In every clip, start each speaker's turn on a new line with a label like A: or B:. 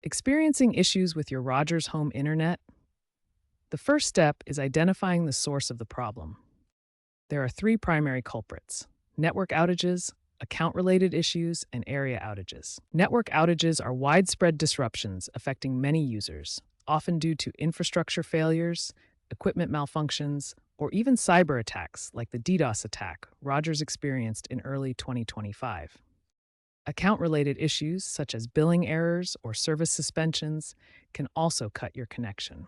A: Experiencing issues with your Rogers home internet? The first step is identifying the source of the problem. There are three primary culprits: network outages, account related issues, and area outages. Network outages are widespread disruptions affecting many users, often due to infrastructure failures, equipment malfunctions, or even cyber attacks like the DDoS attack Rogers experienced in early 2025. Account related issues, such as billing errors or service suspensions, can also cut your connection.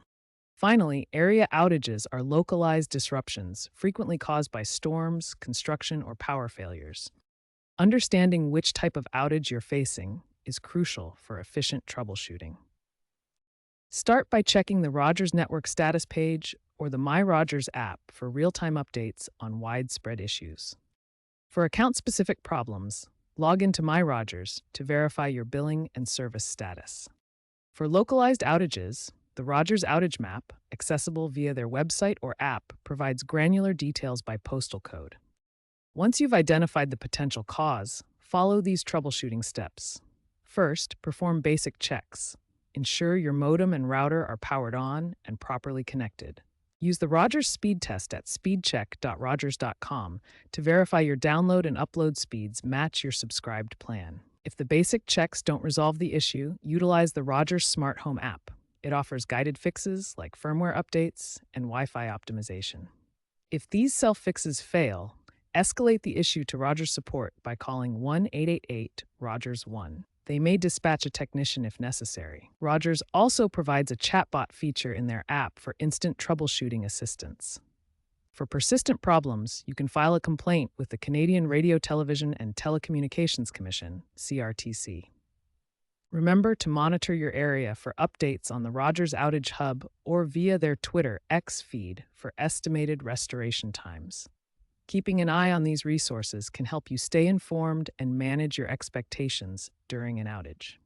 A: Finally, area outages are localized disruptions frequently caused by storms, construction, or power failures. Understanding which type of outage you're facing is crucial for efficient troubleshooting. Start by checking the Rogers Network status page or the My Rogers app for real-time updates on widespread issues. For account-specific problems, log into My Rogers to verify your billing and service status. For localized outages, the Rogers Outage Map, accessible via their website or app, provides granular details by postal code. Once you've identified the potential cause, follow these troubleshooting steps. First, perform basic checks. Ensure your modem and router are powered on and properly connected. Use the Rogers speed test at speedcheck.rogers.com to verify your download and upload speeds match your subscribed plan. If the basic checks don't resolve the issue, utilize the Rogers Smart Home app. It offers guided fixes like firmware updates and Wi-Fi optimization. If these self-fixes fail, escalate the issue to Rogers support by calling 1-888-ROGERS-1. They may dispatch a technician if necessary. Rogers also provides a chatbot feature in their app for instant troubleshooting assistance. For persistent problems, you can file a complaint with the Canadian Radio, Television and Telecommunications Commission, CRTC. Remember to monitor your area for updates on the Rogers Outage Hub or via their Twitter X feed for estimated restoration times. Keeping an eye on these resources can help you stay informed and manage your expectations during an outage.